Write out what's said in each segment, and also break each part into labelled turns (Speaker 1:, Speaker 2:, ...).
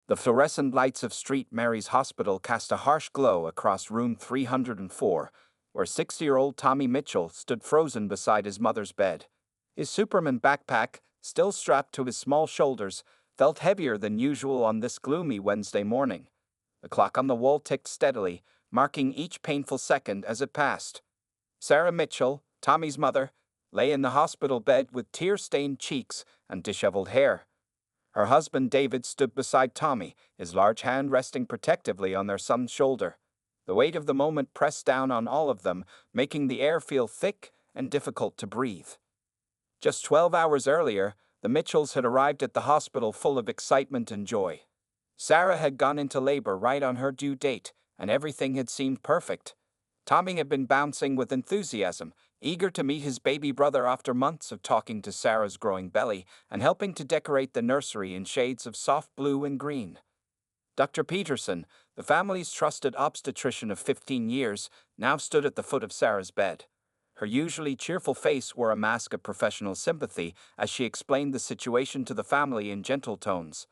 Speaker 1: The fluorescent lights of St. Mary's Hospital cast a harsh glow across room 304, where 60-year-old Tommy Mitchell stood frozen beside his mother's bed. His Superman backpack, still strapped to his small shoulders, felt heavier than usual on this gloomy Wednesday morning. The clock on the wall ticked steadily, marking each painful second as it passed. Sarah Mitchell, Tommy's mother, lay in the hospital bed with tear-stained cheeks and disheveled hair. Her husband David stood beside Tommy, his large hand resting protectively on their son's shoulder. The weight of the moment pressed down on all of them, making the air feel thick and difficult to breathe. Just 12 hours earlier, the Mitchells had arrived at the hospital full of excitement and joy. Sarah had gone into labor right on her due date, and everything had seemed perfect. Tommy had been bouncing with enthusiasm, eager to meet his baby brother after months of talking to Sarah's growing belly and helping to decorate the nursery in shades of soft blue and green. Dr. Peterson, the family's trusted obstetrician of 15 years, now stood at the foot of Sarah's bed. Her usually cheerful face wore a mask of professional sympathy as she explained the situation to the family in gentle tones.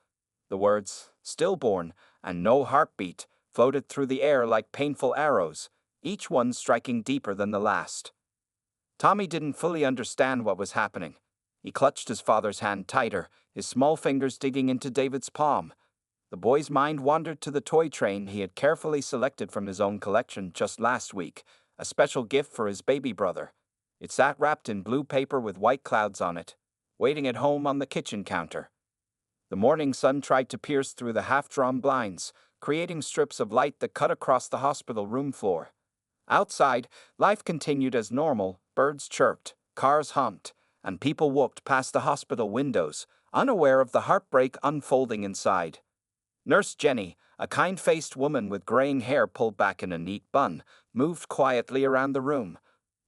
Speaker 1: The words, "stillborn," and "no heartbeat," floated through the air like painful arrows, each one striking deeper than the last. Tommy didn't fully understand what was happening. He clutched his father's hand tighter, his small fingers digging into David's palm. The boy's mind wandered to the toy train he had carefully selected from his own collection just last week, a special gift for his baby brother. It sat wrapped in blue paper with white clouds on it, waiting at home on the kitchen counter. The morning sun tried to pierce through the half-drawn blinds, creating strips of light that cut across the hospital room floor. Outside, life continued as normal. Birds chirped, cars honked, and people walked past the hospital windows, unaware of the heartbreak unfolding inside. Nurse Jenny, a kind-faced woman with graying hair pulled back in a neat bun, moved quietly around the room.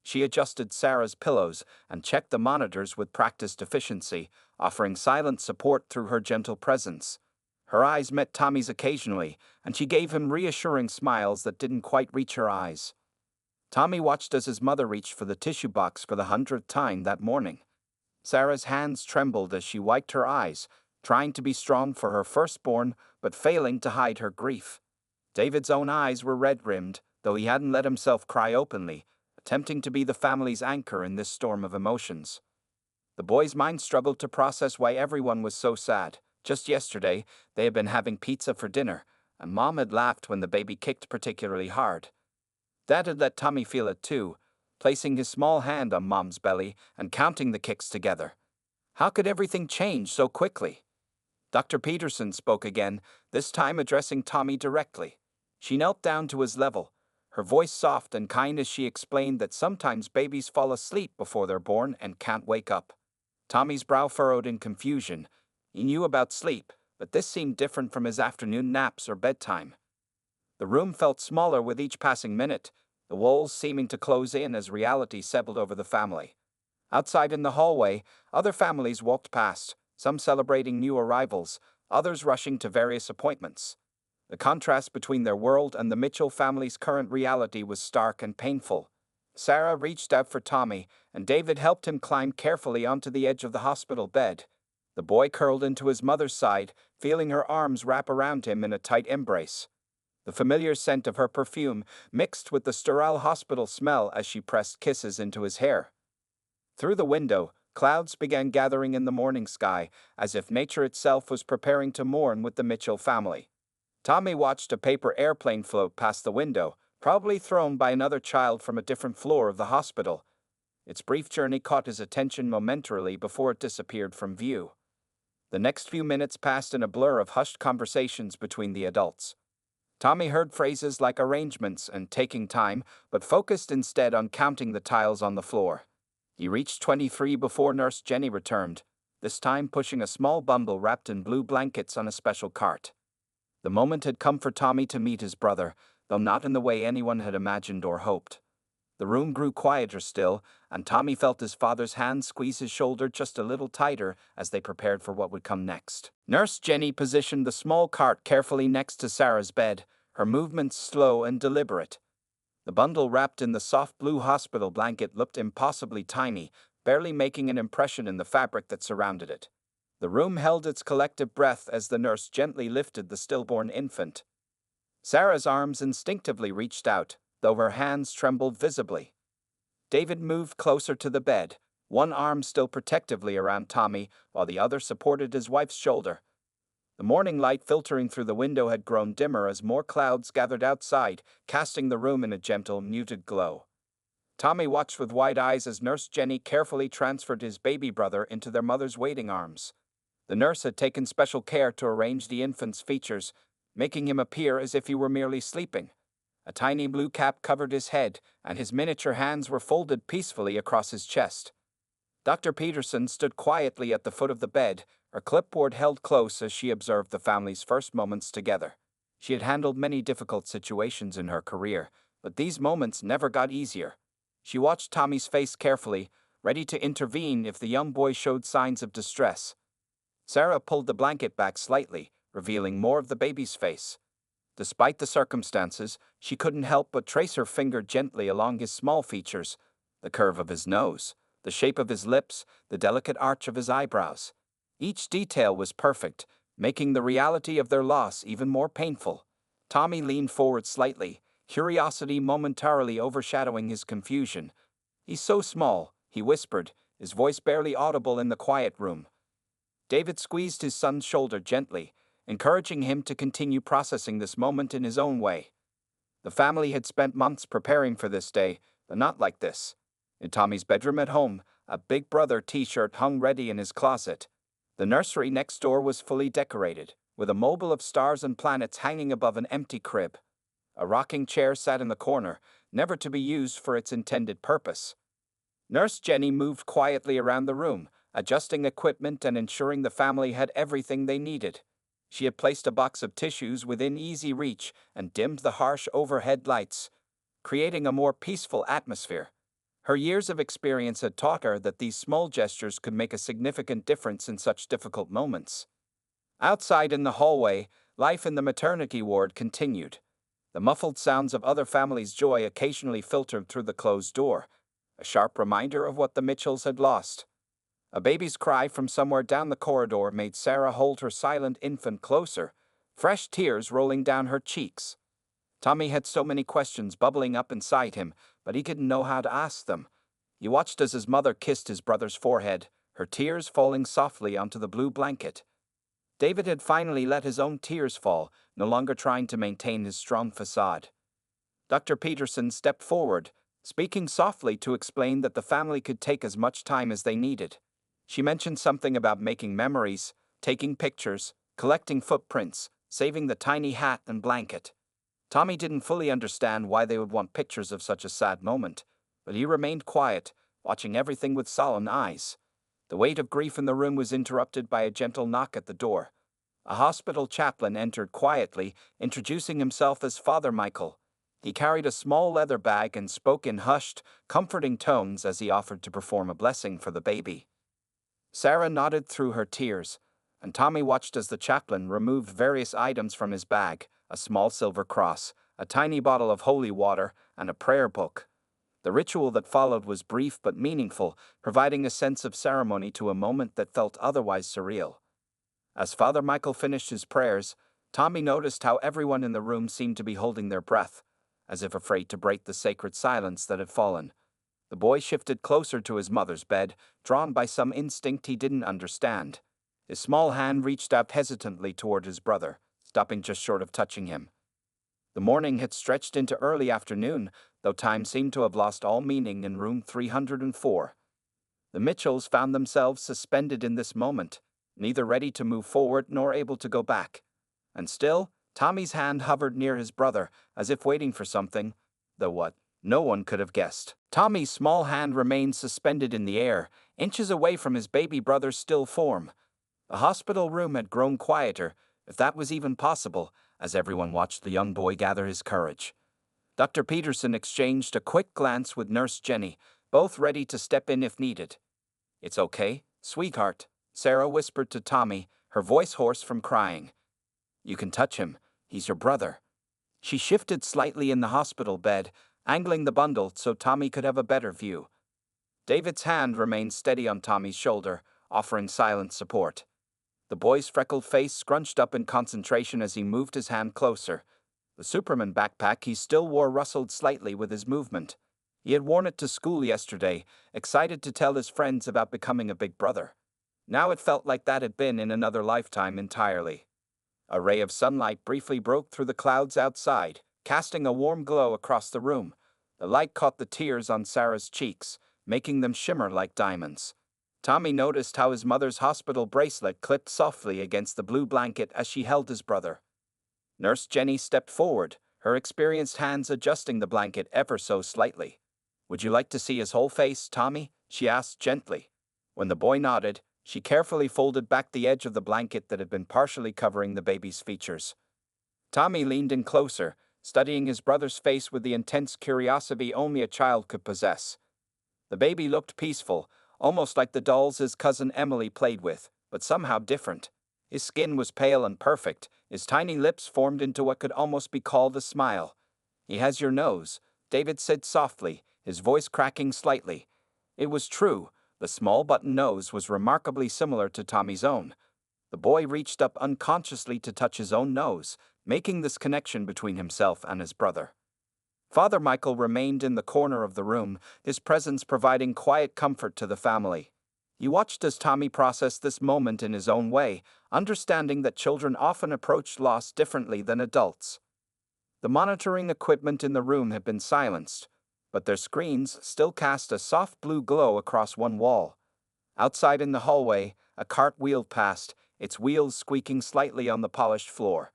Speaker 1: She adjusted Sarah's pillows and checked the monitors with practiced efficiency, offering silent support through her gentle presence. Her eyes met Tommy's occasionally, and she gave him reassuring smiles that didn't quite reach her eyes. Tommy watched as his mother reached for the tissue box for the 100th time that morning. Sarah's hands trembled as she wiped her eyes, trying to be strong for her firstborn, but failing to hide her grief. David's own eyes were red-rimmed, though he hadn't let himself cry openly, attempting to be the family's anchor in this storm of emotions. The boy's mind struggled to process why everyone was so sad. Just yesterday, they had been having pizza for dinner, and Mom had laughed when the baby kicked particularly hard. Dad had let Tommy feel it too, placing his small hand on Mom's belly and counting the kicks together. How could everything change so quickly? Dr. Peterson spoke again, this time addressing Tommy directly. She knelt down to his level, her voice soft and kind as she explained that sometimes babies fall asleep before they're born and can't wake up. Tommy's brow furrowed in confusion. He knew about sleep, but this seemed different from his afternoon naps or bedtime. The room felt smaller with each passing minute, the walls seeming to close in as reality settled over the family. Outside in the hallway, other families walked past, some celebrating new arrivals, others rushing to various appointments. The contrast between their world and the Mitchell family's current reality was stark and painful. Sarah reached out for Tommy, and David helped him climb carefully onto the edge of the hospital bed. The boy curled into his mother's side, feeling her arms wrap around him in a tight embrace. The familiar scent of her perfume mixed with the sterile hospital smell as she pressed kisses into his hair. Through the window, clouds began gathering in the morning sky, as if nature itself was preparing to mourn with the Mitchell family. Tommy watched a paper airplane float past the window, probably thrown by another child from a different floor of the hospital. Its brief journey caught his attention momentarily before it disappeared from view. The next few minutes passed in a blur of hushed conversations between the adults. Tommy heard phrases like arrangements and taking time, but focused instead on counting the tiles on the floor. He reached 23 before Nurse Jenny returned, this time pushing a small bundle wrapped in blue blankets on a special cart. The moment had come for Tommy to meet his brother, though not in the way anyone had imagined or hoped. The room grew quieter still, and Tommy felt his father's hand squeeze his shoulder just a little tighter as they prepared for what would come next. Nurse Jenny positioned the small cart carefully next to Sarah's bed, her movements slow and deliberate. The bundle wrapped in the soft blue hospital blanket looked impossibly tiny, barely making an impression in the fabric that surrounded it. The room held its collective breath as the nurse gently lifted the stillborn infant. Sarah's arms instinctively reached out, though her hands trembled visibly. David moved closer to the bed, one arm still protectively around Tommy while the other supported his wife's shoulder. The morning light filtering through the window had grown dimmer as more clouds gathered outside, casting the room in a gentle, muted glow. Tommy watched with wide eyes as Nurse Jenny carefully transferred his baby brother into their mother's waiting arms. The nurse had taken special care to arrange the infant's features, making him appear as if he were merely sleeping. A tiny blue cap covered his head, and his miniature hands were folded peacefully across his chest. Dr. Peterson stood quietly at the foot of the bed, her clipboard held close as she observed the family's first moments together. She had handled many difficult situations in her career, but these moments never got easier. She watched Tommy's face carefully, ready to intervene if the young boy showed signs of distress. Sarah pulled the blanket back slightly, revealing more of the baby's face. Despite the circumstances, she couldn't help but trace her finger gently along his small features, the curve of his nose, the shape of his lips, the delicate arch of his eyebrows. Each detail was perfect, making the reality of their loss even more painful. Tommy leaned forward slightly, curiosity momentarily overshadowing his confusion. "He's so small," he whispered, his voice barely audible in the quiet room. David squeezed his son's shoulder gently, encouraging him to continue processing this moment in his own way. The family had spent months preparing for this day, but not like this. In Tommy's bedroom at home, a Big Brother t-shirt hung ready in his closet. The nursery next door was fully decorated, with a mobile of stars and planets hanging above an empty crib. A rocking chair sat in the corner, never to be used for its intended purpose. Nurse Jenny moved quietly around the room, adjusting equipment and ensuring the family had everything they needed. She had placed a box of tissues within easy reach and dimmed the harsh overhead lights, creating a more peaceful atmosphere. Her years of experience had taught her that these small gestures could make a significant difference in such difficult moments. Outside in the hallway, life in the maternity ward continued. The muffled sounds of other families' joy occasionally filtered through the closed door, a sharp reminder of what the Mitchells had lost. A baby's cry from somewhere down the corridor made Sarah hold her silent infant closer, fresh tears rolling down her cheeks. Tommy had so many questions bubbling up inside him, but he didn't know how to ask them. He watched as his mother kissed his brother's forehead, her tears falling softly onto the blue blanket. David had finally let his own tears fall, no longer trying to maintain his strong facade. Dr. Peterson stepped forward, speaking softly to explain that the family could take as much time as they needed. She mentioned something about making memories, taking pictures, collecting footprints, saving the tiny hat and blanket. Tommy didn't fully understand why they would want pictures of such a sad moment, but he remained quiet, watching everything with solemn eyes. The weight of grief in the room was interrupted by a gentle knock at the door. A hospital chaplain entered quietly, introducing himself as Father Michael. He carried a small leather bag and spoke in hushed, comforting tones as he offered to perform a blessing for the baby. Sarah nodded through her tears, and Tommy watched as the chaplain removed various items from his bag, a small silver cross, a tiny bottle of holy water, and a prayer book. The ritual that followed was brief but meaningful, providing a sense of ceremony to a moment that felt otherwise surreal. As Father Michael finished his prayers, Tommy noticed how everyone in the room seemed to be holding their breath, as if afraid to break the sacred silence that had fallen. The boy shifted closer to his mother's bed, drawn by some instinct he didn't understand. His small hand reached out hesitantly toward his brother, stopping just short of touching him. The morning had stretched into early afternoon, though time seemed to have lost all meaning in room 304. The Mitchells found themselves suspended in this moment, neither ready to move forward nor able to go back. And still, Tommy's hand hovered near his brother, as if waiting for something, though what, no one could have guessed. Tommy's small hand remained suspended in the air, inches away from his baby brother's still form. The hospital room had grown quieter, if that was even possible, as everyone watched the young boy gather his courage. Dr. Peterson exchanged a quick glance with Nurse Jenny, both ready to step in if needed. "It's okay, sweetheart," Sarah whispered to Tommy, her voice hoarse from crying. "You can touch him. He's your brother." She shifted slightly in the hospital bed, angling the bundle so Tommy could have a better view. David's hand remained steady on Tommy's shoulder, offering silent support. The boy's freckled face scrunched up in concentration as he moved his hand closer. The Superman backpack he still wore rustled slightly with his movement. He had worn it to school yesterday, excited to tell his friends about becoming a big brother. Now it felt like that had been in another lifetime entirely. A ray of sunlight briefly broke through the clouds outside, casting a warm glow across the room. The light caught the tears on Sarah's cheeks, making them shimmer like diamonds. Tommy noticed how his mother's hospital bracelet clipped softly against the blue blanket as she held his brother. Nurse Jenny stepped forward, her experienced hands adjusting the blanket ever so slightly. "Would you like to see his whole face, Tommy?" she asked gently. When the boy nodded, she carefully folded back the edge of the blanket that had been partially covering the baby's features. Tommy leaned in closer, studying his brother's face with the intense curiosity only a child could possess. The baby looked peaceful, almost like the dolls his cousin Emily played with, but somehow different. His skin was pale and perfect, his tiny lips formed into what could almost be called a smile. "He has your nose," David said softly, his voice cracking slightly. It was true, the small button nose was remarkably similar to Tommy's own. The boy reached up unconsciously to touch his own nose, making this connection between himself and his brother. Father Michael remained in the corner of the room, his presence providing quiet comfort to the family. He watched as Tommy processed this moment in his own way, understanding that children often approach loss differently than adults. The monitoring equipment in the room had been silenced, but their screens still cast a soft blue glow across one wall. Outside in the hallway, a cart wheeled past, its wheels squeaking slightly on the polished floor.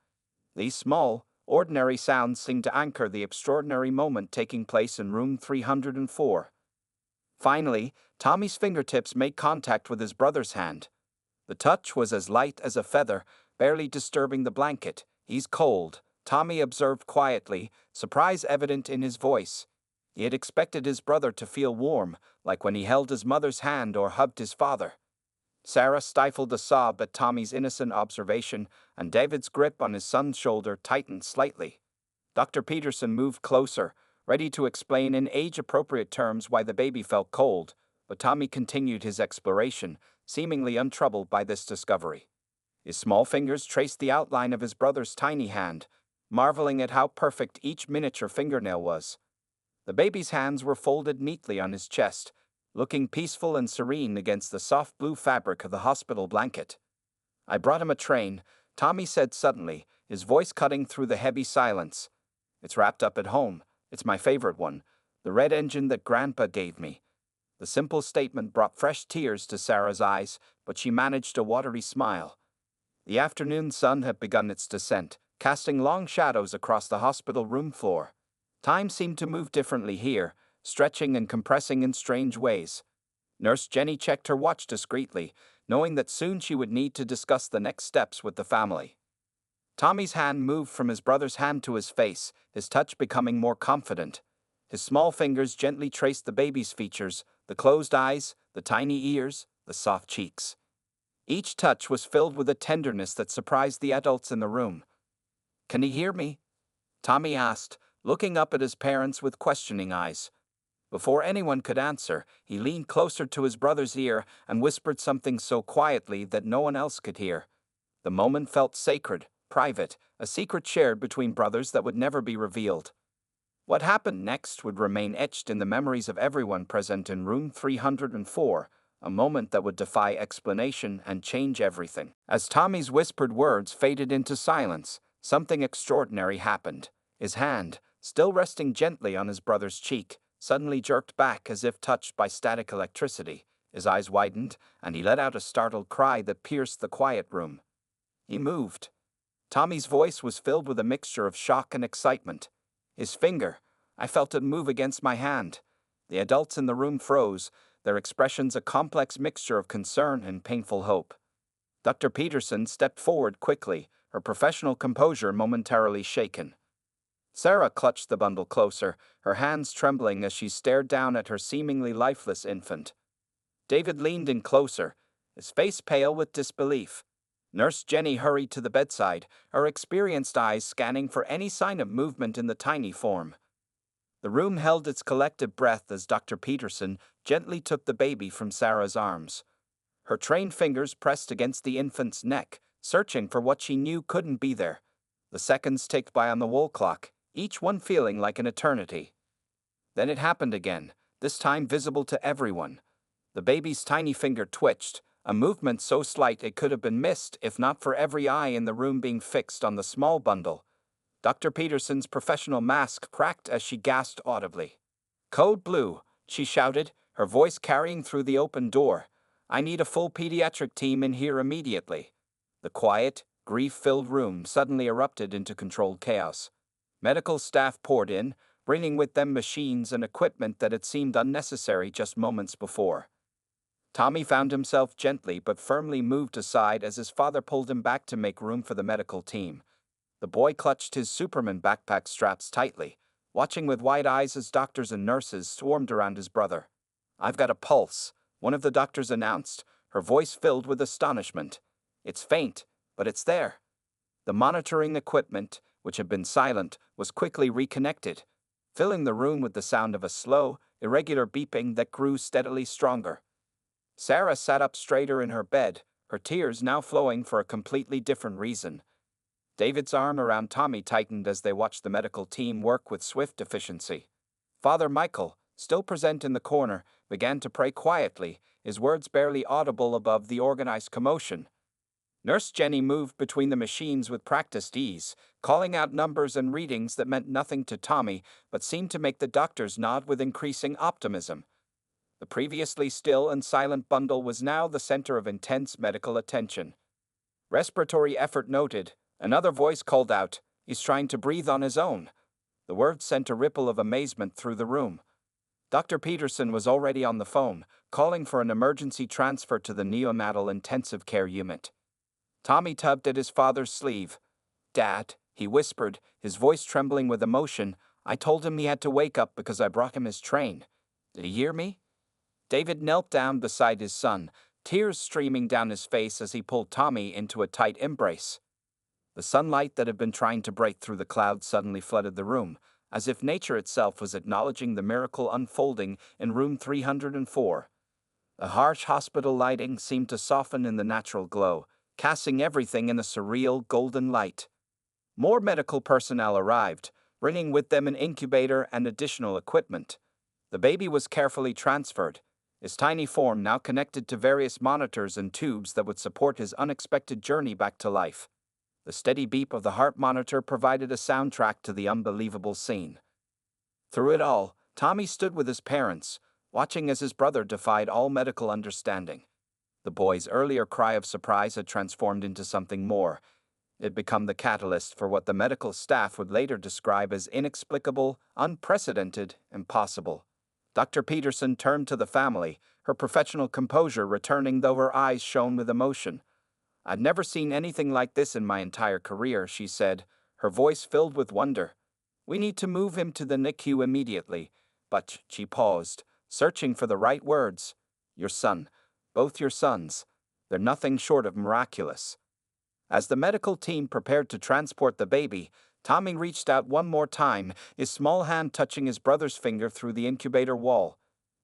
Speaker 1: These small, ordinary sounds seemed to anchor the extraordinary moment taking place in room 304. Finally, Tommy's fingertips made contact with his brother's hand. The touch was as light as a feather, barely disturbing the blanket. "He's cold," Tommy observed quietly, surprise evident in his voice. He had expected his brother to feel warm, like when he held his mother's hand or hugged his father. Sarah stifled a sob at Tommy's innocent observation, and David's grip on his son's shoulder tightened slightly. Dr. Peterson moved closer, ready to explain in age-appropriate terms why the baby felt cold, but Tommy continued his exploration, seemingly untroubled by this discovery. His small fingers traced the outline of his brother's tiny hand, marveling at how perfect each miniature fingernail was. The baby's hands were folded neatly on his chest, looking peaceful and serene against the soft blue fabric of the hospital blanket. "I brought him a train," Tommy said suddenly, his voice cutting through the heavy silence. "It's wrapped up at home. It's my favorite one, the red engine that Grandpa gave me." The simple statement brought fresh tears to Sarah's eyes, but she managed a watery smile. The afternoon sun had begun its descent, casting long shadows across the hospital room floor. Time seemed to move differently here, stretching and compressing in strange ways. Nurse Jenny checked her watch discreetly, knowing that soon she would need to discuss the next steps with the family. Tommy's hand moved from his brother's hand to his face, his touch becoming more confident. His small fingers gently traced the baby's features, the closed eyes, the tiny ears, the soft cheeks. Each touch was filled with a tenderness that surprised the adults in the room. "Can he hear me?" Tommy asked, looking up at his parents with questioning eyes. Before anyone could answer, he leaned closer to his brother's ear and whispered something so quietly that no one else could hear. The moment felt sacred, private, a secret shared between brothers that would never be revealed. What happened next would remain etched in the memories of everyone present in room 304, a moment that would defy explanation and change everything. As Tommy's whispered words faded into silence, something extraordinary happened. His hand, still resting gently on his brother's cheek, suddenly jerked back as if touched by static electricity. His eyes widened, and he let out a startled cry that pierced the quiet room. He moved. Tommy's voice was filled with a mixture of shock and excitement. "His finger. I felt it move against my hand." The adults in the room froze, their expressions a complex mixture of concern and painful hope. Dr. Peterson stepped forward quickly, her professional composure momentarily shaken. Sarah clutched the bundle closer, her hands trembling as she stared down at her seemingly lifeless infant. David leaned in closer, his face pale with disbelief. Nurse Jenny hurried to the bedside, her experienced eyes scanning for any sign of movement in the tiny form. The room held its collective breath as Dr. Peterson gently took the baby from Sarah's arms. her trained fingers pressed against the infant's neck, searching for what she knew couldn't be there. The seconds ticked by on the wall clock, each one feeling like an eternity. Then it happened again, this time visible to everyone. The baby's tiny finger twitched, a movement so slight it could have been missed if not for every eye in the room being fixed on the small bundle. Dr. Peterson's professional mask cracked as she gasped audibly. "Code Blue," she shouted, her voice carrying through the open door. "I need a full pediatric team in here immediately." The quiet, grief-filled room suddenly erupted into controlled chaos. Medical staff poured in, bringing with them machines and equipment that had seemed unnecessary just moments before. Tommy found himself gently but firmly moved aside as his father pulled him back to make room for the medical team. The boy clutched his Superman backpack straps tightly, watching with wide eyes as doctors and nurses swarmed around his brother. "I've got a pulse," one of the doctors announced, her voice filled with astonishment. "It's faint, but it's there." The monitoring equipment, which had been silent, was quickly reconnected, filling the room with the sound of a slow, irregular beeping that grew steadily stronger. Sarah sat up straighter in her bed, her tears now flowing for a completely different reason. David's arm around Tommy tightened as they watched the medical team work with swift efficiency. Father Michael, still present in the corner, began to pray quietly, his words barely audible above the organized commotion. Nurse Jenny moved between the machines with practiced ease, calling out numbers and readings that meant nothing to Tommy but seemed to make the doctors nod with increasing optimism. The previously still and silent bundle was now the center of intense medical attention. "Respiratory effort noted," another voice called out. "He's trying to breathe on his own." The words sent a ripple of amazement through the room. Dr. Peterson was already on the phone, calling for an emergency transfer to the neonatal intensive care unit. Tommy tugged at his father's sleeve. "Dad," he whispered, his voice trembling with emotion, "I told him he had to wake up because I brought him his train. Did he hear me?" David knelt down beside his son, tears streaming down his face as he pulled Tommy into a tight embrace. The sunlight that had been trying to break through the clouds suddenly flooded the room, as if nature itself was acknowledging the miracle unfolding in room 304. The harsh hospital lighting seemed to soften in the natural glow, casting everything in a surreal golden light. More medical personnel arrived, bringing with them an incubator and additional equipment. The baby was carefully transferred, his tiny form now connected to various monitors and tubes that would support his unexpected journey back to life. The steady beep of the heart monitor provided a soundtrack to the unbelievable scene. Through it all, Tommy stood with his parents, watching as his brother defied all medical understanding. The boy's earlier cry of surprise had transformed into something more. It had become the catalyst for what the medical staff would later describe as inexplicable, unprecedented, impossible. Dr. Peterson turned to the family, her professional composure returning though her eyes shone with emotion. "I've never seen anything like this in my entire career," she said, her voice filled with wonder. "We need to move him to the NICU immediately." But she paused, searching for the right words. "Your son, both your sons, they're nothing short of miraculous." As the medical team prepared to transport the baby, Tommy reached out one more time, his small hand touching his brother's finger through the incubator wall.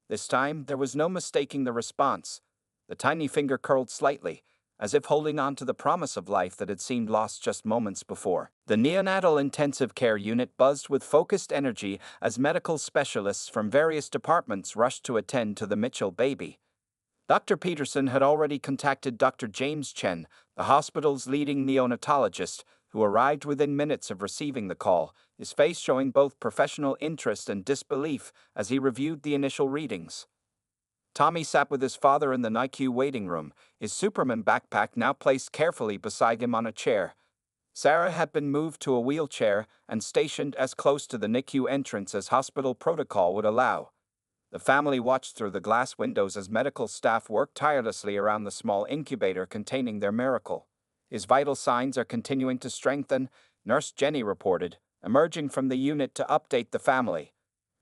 Speaker 1: This time, there was no mistaking the response. The tiny finger curled slightly, as if holding on to the promise of life that had seemed lost just moments before. The neonatal intensive care unit buzzed with focused energy as medical specialists from various departments rushed to attend to the Mitchell baby. Dr. Peterson had already contacted Dr. James Chen, the hospital's leading neonatologist, who arrived within minutes of receiving the call, his face showing both professional interest and disbelief as he reviewed the initial readings. Tommy sat with his father in the NICU waiting room, his Superman backpack now placed carefully beside him on a chair. Sarah had been moved to a wheelchair and stationed as close to the NICU entrance as hospital protocol would allow. The family watched through the glass windows as medical staff worked tirelessly around the small incubator containing their miracle. "His vital signs are continuing to strengthen," Nurse Jenny reported, emerging from the unit to update the family.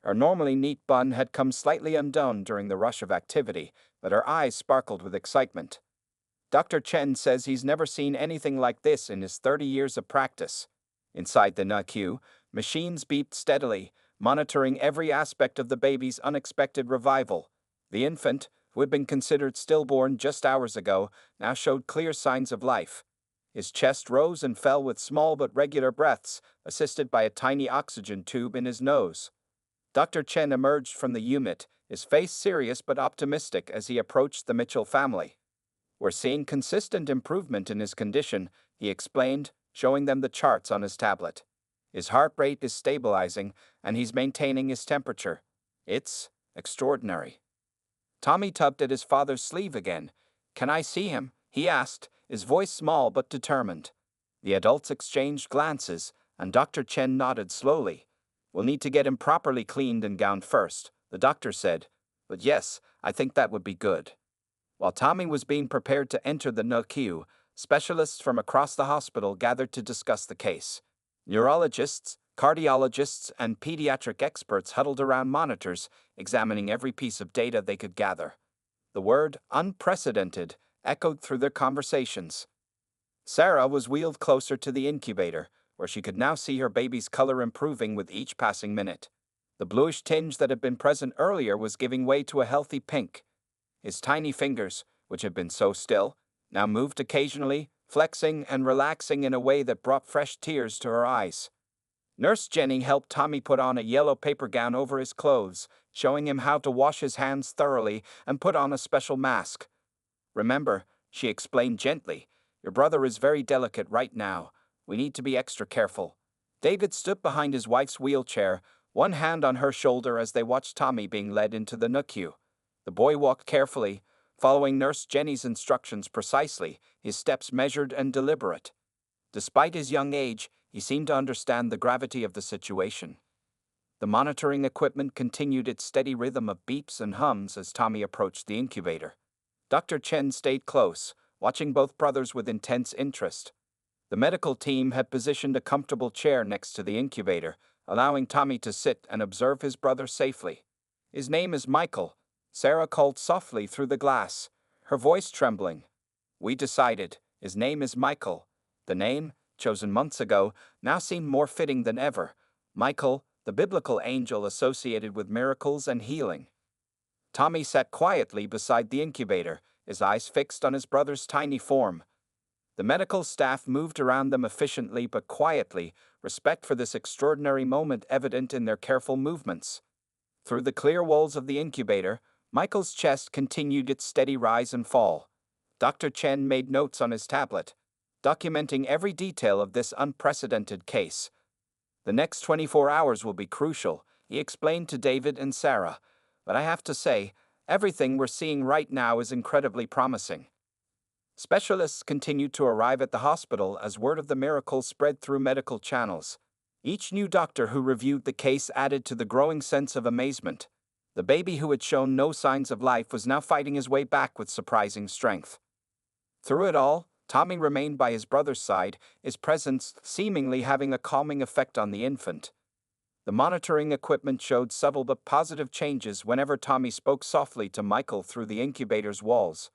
Speaker 1: Her normally neat bun had come slightly undone during the rush of activity, but her eyes sparkled with excitement. "Dr. Chen says he's never seen anything like this in his 30 years of practice." Inside the NICU, machines beeped steadily, monitoring every aspect of the baby's unexpected revival. The infant, who had been considered stillborn just hours ago, now showed clear signs of life. His chest rose and fell with small but regular breaths, assisted by a tiny oxygen tube in his nose. Dr. Chen emerged from the unit, his face serious but optimistic as he approached the Mitchell family. "We're seeing consistent improvement in his condition," he explained, showing them the charts on his tablet. "His heart rate is stabilizing, and he's maintaining his temperature. It's extraordinary." Tommy tugged at his father's sleeve again. "Can I see him?" he asked, his voice small but determined. The adults exchanged glances, and Dr. Chen nodded slowly. "We'll need to get him properly cleaned and gowned first," the doctor said. "But yes, I think that would be good." While Tommy was being prepared to enter the NICU, specialists from across the hospital gathered to discuss the case. Neurologists, cardiologists, and pediatric experts huddled around monitors, examining every piece of data they could gather. The word "unprecedented" echoed through their conversations. Sarah was wheeled closer to the incubator, where she could now see her baby's color improving with each passing minute. The bluish tinge that had been present earlier was giving way to a healthy pink. His tiny fingers, which had been so still, now moved occasionally, flexing and relaxing in a way that brought fresh tears to her eyes. Nurse Jenny helped Tommy put on a yellow paper gown over his clothes, showing him how to wash his hands thoroughly and put on a special mask. "Remember," she explained gently, "your brother is very delicate right now. We need to be extra careful." David stood behind his wife's wheelchair, one hand on her shoulder as they watched Tommy being led into the NICU. The boy walked carefully, following Nurse Jenny's instructions precisely, his steps measured and deliberate. Despite his young age, he seemed to understand the gravity of the situation. The monitoring equipment continued its steady rhythm of beeps and hums as Tommy approached the incubator. Dr. Chen stayed close, watching both brothers with intense interest. The medical team had positioned a comfortable chair next to the incubator, allowing Tommy to sit and observe his brother safely. "His name is Michael," Sarah called softly through the glass, her voice trembling. "We decided, his name is Michael." The name, chosen months ago, now seemed more fitting than ever. Michael, the biblical angel associated with miracles and healing. Tommy sat quietly beside the incubator, his eyes fixed on his brother's tiny form. The medical staff moved around them efficiently but quietly, respect for this extraordinary moment evident in their careful movements. Through the clear walls of the incubator, Michael's chest continued its steady rise and fall. Dr. Chen made notes on his tablet, documenting every detail of this unprecedented case. "The next 24 hours will be crucial," he explained to David and Sarah, "but I have to say, everything we're seeing right now is incredibly promising." Specialists continued to arrive at the hospital as word of the miracle spread through medical channels. Each new doctor who reviewed the case added to the growing sense of amazement. The baby who had shown no signs of life was now fighting his way back with surprising strength. Through it all, Tommy remained by his brother's side, his presence seemingly having a calming effect on the infant. The monitoring equipment showed subtle but positive changes whenever Tommy spoke softly to Michael through the incubator's walls.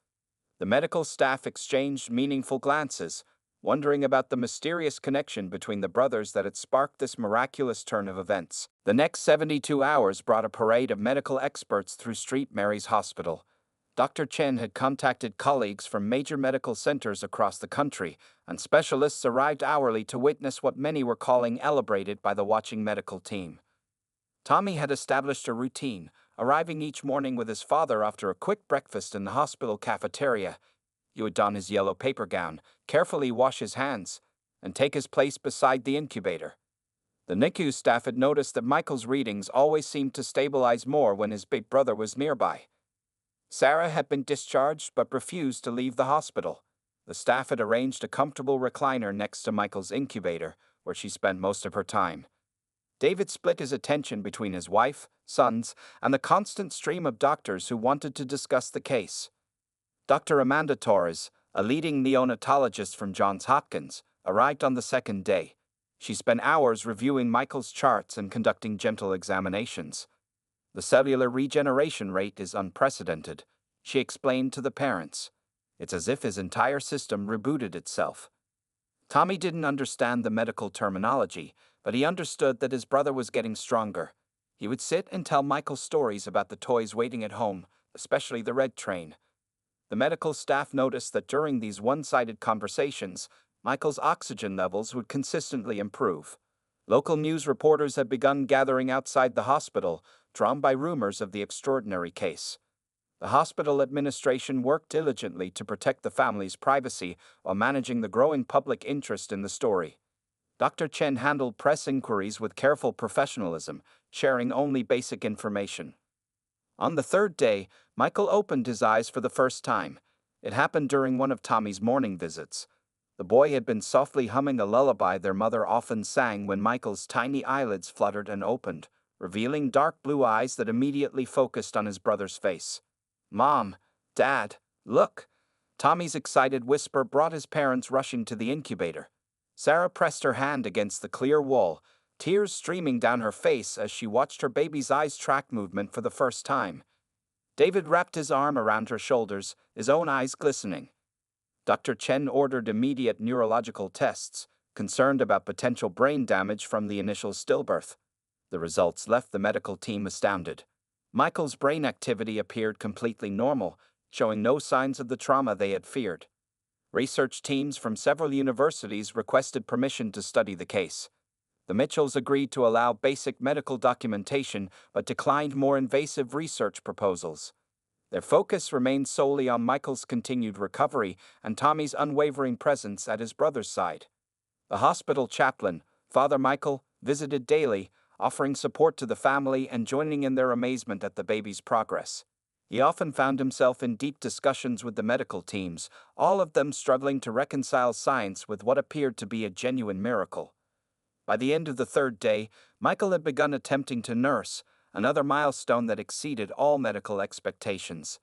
Speaker 1: The medical staff exchanged meaningful glances, wondering about the mysterious connection between the brothers that had sparked this miraculous turn of events. The next 72 hours brought a parade of medical experts through St. Mary's Hospital. Dr. Chen had contacted colleagues from major medical centers across the country, and specialists arrived hourly to witness what many were calling "elaborated" by the watching medical team. Tommy had established a routine, arriving each morning with his father after a quick breakfast in the hospital cafeteria. He would don his yellow paper gown, carefully wash his hands, and take his place beside the incubator. The NICU staff had noticed that Michael's readings always seemed to stabilize more when his big brother was nearby. Sarah had been discharged but refused to leave the hospital. The staff had arranged a comfortable recliner next to Michael's incubator, where she spent most of her time. David split his attention between his wife, sons, and the constant stream of doctors who wanted to discuss the case. Dr. Amanda Torres, a leading neonatologist from Johns Hopkins, arrived on the second day. She spent hours reviewing Michael's charts and conducting gentle examinations. "The cellular regeneration rate is unprecedented," she explained to the parents. "It's as if his entire system rebooted itself." Tommy didn't understand the medical terminology, but he understood that his brother was getting stronger. He would sit and tell Michael stories about the toys waiting at home, especially the red train. The medical staff noticed that during these one-sided conversations, Michael's oxygen levels would consistently improve. Local news reporters had begun gathering outside the hospital, drawn by rumors of the extraordinary case. The hospital administration worked diligently to protect the family's privacy while managing the growing public interest in the story. Dr. Chen handled press inquiries with careful professionalism, sharing only basic information. On the third day, Michael opened his eyes for the first time. It happened during one of Tommy's morning visits. The boy had been softly humming a lullaby their mother often sang when Michael's tiny eyelids fluttered and opened, revealing dark blue eyes that immediately focused on his brother's face. "Mom, Dad, look!" Tommy's excited whisper brought his parents rushing to the incubator. Sarah pressed her hand against the clear wall, tears streaming down her face as she watched her baby's eyes track movement for the first time. David wrapped his arm around her shoulders, his own eyes glistening. Dr. Chen ordered immediate neurological tests, concerned about potential brain damage from the initial stillbirth. The results left the medical team astounded. Michael's brain activity appeared completely normal, showing no signs of the trauma they had feared. Research teams from several universities requested permission to study the case. The Mitchells agreed to allow basic medical documentation but declined more invasive research proposals. Their focus remained solely on Michael's continued recovery and Tommy's unwavering presence at his brother's side. The hospital chaplain, Father Michael, visited daily, offering support to the family and joining in their amazement at the baby's progress. He often found himself in deep discussions with the medical teams, all of them struggling to reconcile science with what appeared to be a genuine miracle. By the end of the third day, Michael had begun attempting to nurse, another milestone that exceeded all medical expectations.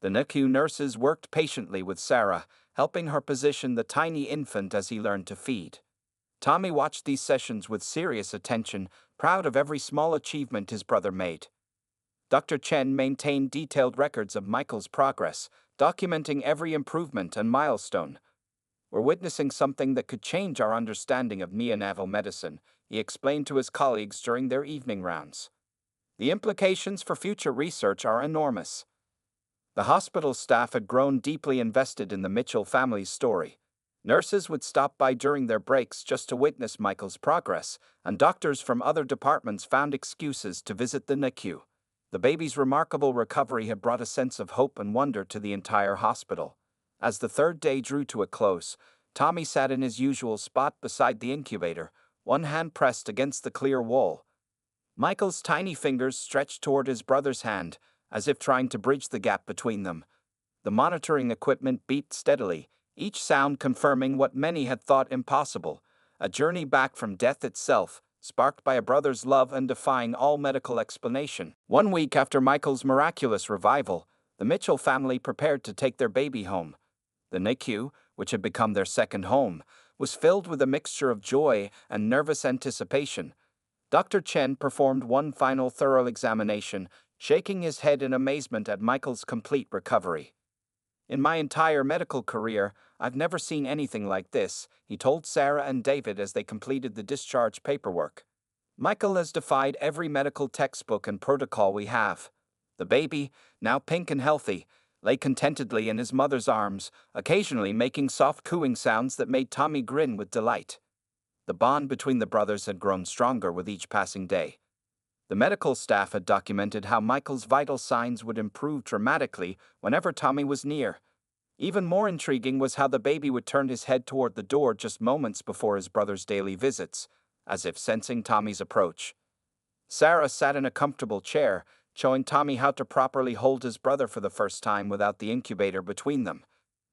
Speaker 1: The NICU nurses worked patiently with Sarah, helping her position the tiny infant as he learned to feed. Tommy watched these sessions with serious attention, proud of every small achievement his brother made. Dr. Chen maintained detailed records of Michael's progress, documenting every improvement and milestone. "We're witnessing something that could change our understanding of neonatal medicine," he explained to his colleagues during their evening rounds. "The implications for future research are enormous." The hospital staff had grown deeply invested in the Mitchell family's story. Nurses would stop by during their breaks just to witness Michael's progress, and doctors from other departments found excuses to visit the NICU. The baby's remarkable recovery had brought a sense of hope and wonder to the entire hospital. As the third day drew to a close, Tommy sat in his usual spot beside the incubator, one hand pressed against the clear wall. Michael's tiny fingers stretched toward his brother's hand, as if trying to bridge the gap between them. The monitoring equipment beeped steadily, each sound confirming what many had thought impossible, a journey back from death itself, sparked by a brother's love and defying all medical explanation. 1 week after Michael's miraculous revival, the Mitchell family prepared to take their baby home. The NICU, which had become their second home, was filled with a mixture of joy and nervous anticipation. Dr. Chen performed one final thorough examination, shaking his head in amazement at Michael's complete recovery. "In my entire medical career, I've never seen anything like this," he told Sarah and David as they completed the discharge paperwork. "Michael has defied every medical textbook and protocol we have." The baby, now pink and healthy, lay contentedly in his mother's arms, occasionally making soft cooing sounds that made Tommy grin with delight. The bond between the brothers had grown stronger with each passing day. The medical staff had documented how Michael's vital signs would improve dramatically whenever Tommy was near. Even more intriguing was how the baby would turn his head toward the door just moments before his brother's daily visits, as if sensing Tommy's approach. Sarah sat in a comfortable chair, showing Tommy how to properly hold his brother for the first time without the incubator between them.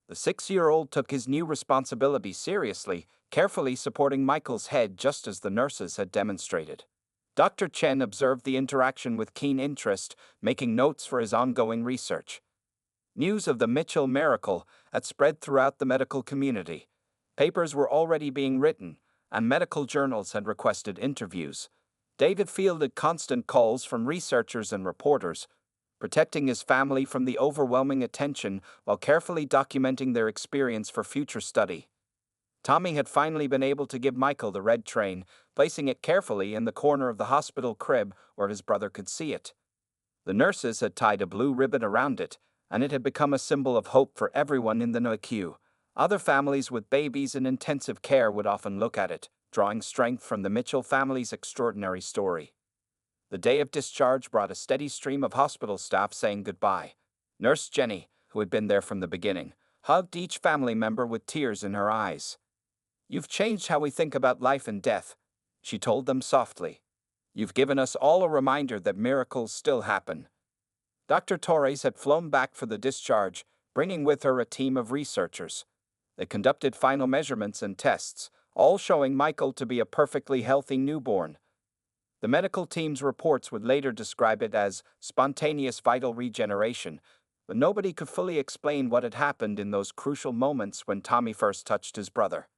Speaker 1: The 6-year-old took his new responsibility seriously, carefully supporting Michael's head just as the nurses had demonstrated. Dr. Chen observed the interaction with keen interest, making notes for his ongoing research. News of the Mitchell miracle had spread throughout the medical community. Papers were already being written, and medical journals had requested interviews. David fielded constant calls from researchers and reporters, protecting his family from the overwhelming attention while carefully documenting their experience for future study. Tommy had finally been able to give Michael the red train, placing it carefully in the corner of the hospital crib where his brother could see it. The nurses had tied a blue ribbon around it, and it had become a symbol of hope for everyone in the NICU. Other families with babies in intensive care would often look at it, drawing strength from the Mitchell family's extraordinary story. The day of discharge brought a steady stream of hospital staff saying goodbye. Nurse Jenny, who had been there from the beginning, hugged each family member with tears in her eyes. "You've changed how we think about life and death," she told them softly. "You've given us all a reminder that miracles still happen." Dr. Torres had flown back for the discharge, bringing with her a team of researchers. They conducted final measurements and tests, all showing Michael to be a perfectly healthy newborn. The medical team's reports would later describe it as spontaneous vital regeneration, but nobody could fully explain what had happened in those crucial moments when Tommy first touched his brother.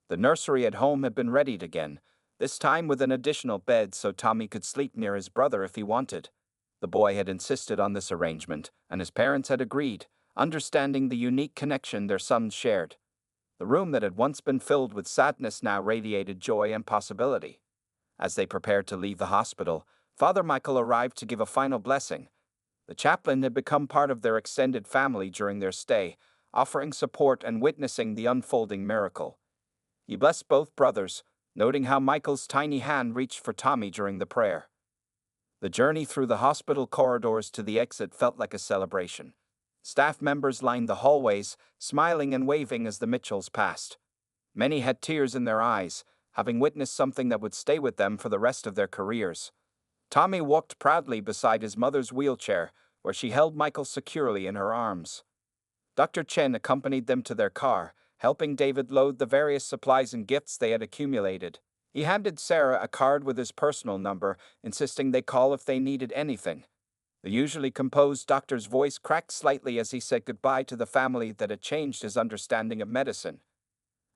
Speaker 1: The nursery at home had been readied again, this time with an additional bed so Tommy could sleep near his brother if he wanted. The boy had insisted on this arrangement, and his parents had agreed, understanding the unique connection their sons shared. The room that had once been filled with sadness now radiated joy and possibility. As they prepared to leave the hospital, Father Michael arrived to give a final blessing. The chaplain had become part of their extended family during their stay, offering support and witnessing the unfolding miracle. He blessed both brothers, noting how Michael's tiny hand reached for Tommy during the prayer. The journey through the hospital corridors to the exit felt like a celebration. Staff members lined the hallways, smiling and waving as the Mitchells passed. Many had tears in their eyes, having witnessed something that would stay with them for the rest of their careers. Tommy walked proudly beside his mother's wheelchair, where she held Michael securely in her arms. Dr. Chen accompanied them to their car, helping David load the various supplies and gifts they had accumulated. He handed Sarah a card with his personal number, insisting they call if they needed anything. The usually composed doctor's voice cracked slightly as he said goodbye to the family that had changed his understanding of medicine.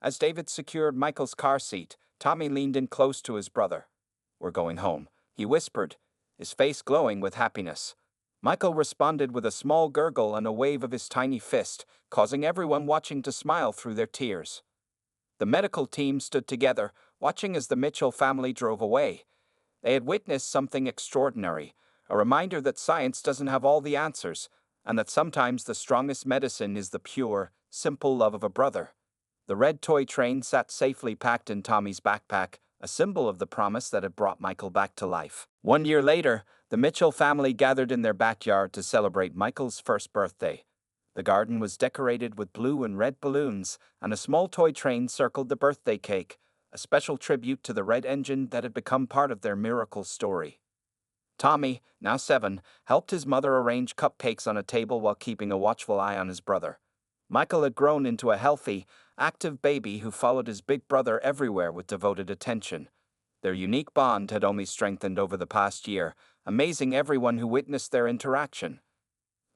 Speaker 1: As David secured Michael's car seat, Tommy leaned in close to his brother. "We're going home," he whispered, his face glowing with happiness. Michael responded with a small gurgle and a wave of his tiny fist, causing everyone watching to smile through their tears. The medical team stood together, watching as the Mitchell family drove away. They had witnessed something extraordinary, a reminder that science doesn't have all the answers, and that sometimes the strongest medicine is the pure, simple love of a brother. The red toy train sat safely packed in Tommy's backpack, a symbol of the promise that had brought Michael back to life. 1 year later, the Mitchell family gathered in their backyard to celebrate Michael's first birthday. The garden was decorated with blue and red balloons, and a small toy train circled the birthday cake, a special tribute to the red engine that had become part of their miracle story. Tommy, now 7, helped his mother arrange cupcakes on a table while keeping a watchful eye on his brother. Michael had grown into a healthy, active baby who followed his big brother everywhere with devoted attention. Their unique bond had only strengthened over the past year, amazing everyone who witnessed their interaction.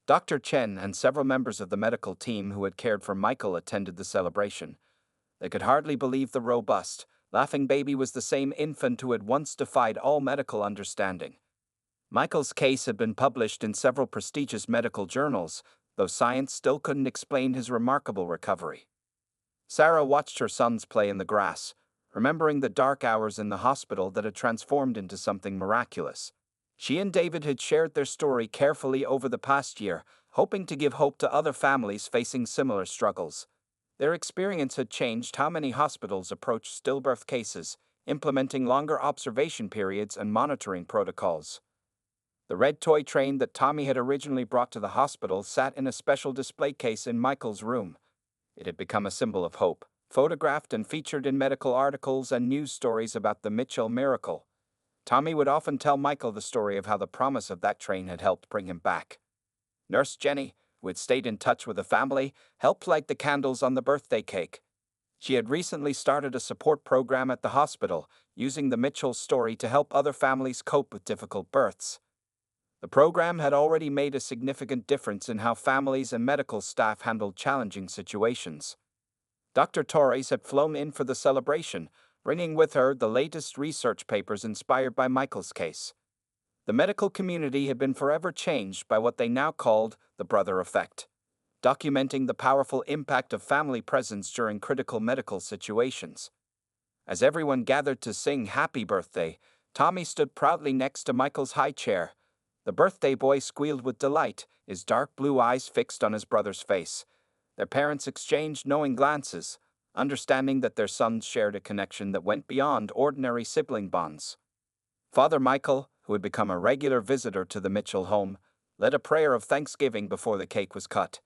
Speaker 1: Dr. Chen and several members of the medical team who had cared for Michael attended the celebration. They could hardly believe the robust, laughing baby was the same infant who had once defied all medical understanding. Michael's case had been published in several prestigious medical journals, though science still couldn't explain his remarkable recovery. Sarah watched her sons play in the grass, remembering the dark hours in the hospital that had transformed into something miraculous. She and David had shared their story carefully over the past year, hoping to give hope to other families facing similar struggles. Their experience had changed how many hospitals approach stillbirth cases, implementing longer observation periods and monitoring protocols. The red toy train that Tommy had originally brought to the hospital sat in a special display case in Michael's room. It had become a symbol of hope, photographed and featured in medical articles and news stories about the Mitchell miracle. Tommy would often tell Michael the story of how the promise of that train had helped bring him back. Nurse Jenny, who had stayed in touch with the family, helped light the candles on the birthday cake. She had recently started a support program at the hospital, using the Mitchell story to help other families cope with difficult births. The program had already made a significant difference in how families and medical staff handled challenging situations. Dr. Torres had flown in for the celebration, bringing with her the latest research papers inspired by Michael's case. The medical community had been forever changed by what they now called the brother effect, documenting the powerful impact of family presence during critical medical situations. As everyone gathered to sing happy birthday, Tommy stood proudly next to Michael's high chair. The birthday boy squealed with delight, his dark blue eyes fixed on his brother's face. Their parents exchanged knowing glances, understanding that their sons shared a connection that went beyond ordinary sibling bonds. Father Michael, who had become a regular visitor to the Mitchell home, led a prayer of thanksgiving before the cake was cut.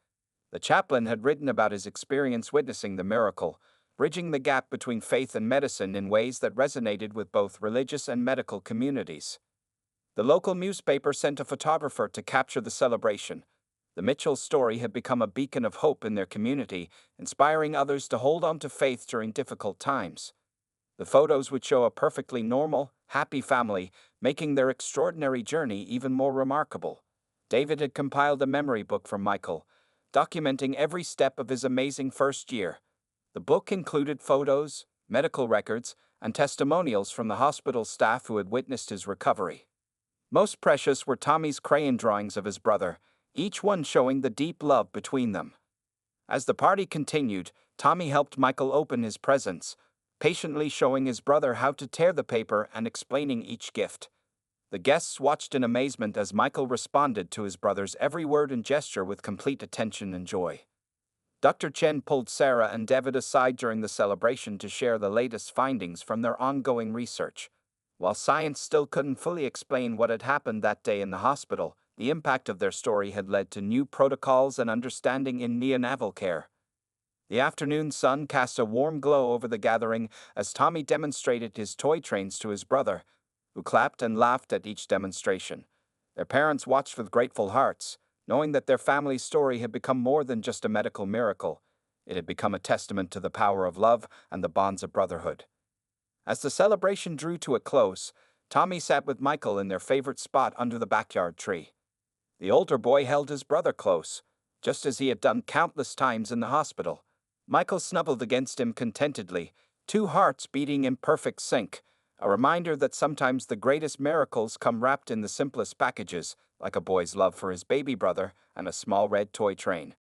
Speaker 1: The chaplain had written about his experience witnessing the miracle, bridging the gap between faith and medicine in ways that resonated with both religious and medical communities. The local newspaper sent a photographer to capture the celebration. The Mitchell story had become a beacon of hope in their community, inspiring others to hold on to faith during difficult times. The photos would show a perfectly normal, happy family, making their extraordinary journey even more remarkable. David had compiled a memory book for Michael, documenting every step of his amazing first year. The book included photos, medical records, and testimonials from the hospital staff who had witnessed his recovery. Most precious were Tommy's crayon drawings of his brother, each one showing the deep love between them. As the party continued, Tommy helped Michael open his presents, patiently showing his brother how to tear the paper and explaining each gift. The guests watched in amazement as Michael responded to his brother's every word and gesture with complete attention and joy. Dr. Chen pulled Sarah and David aside during the celebration to share the latest findings from their ongoing research. While science still couldn't fully explain what had happened that day in the hospital, the impact of their story had led to new protocols and understanding in neonatal care. The afternoon sun cast a warm glow over the gathering as Tommy demonstrated his toy trains to his brother, who clapped and laughed at each demonstration. Their parents watched with grateful hearts, knowing that their family's story had become more than just a medical miracle. It had become a testament to the power of love and the bonds of brotherhood. As the celebration drew to a close, Tommy sat with Michael in their favorite spot under the backyard tree. The older boy held his brother close, just as he had done countless times in the hospital. Michael snuggled against him contentedly, two hearts beating in perfect sync, a reminder that sometimes the greatest miracles come wrapped in the simplest packages, like a boy's love for his baby brother and a small red toy train.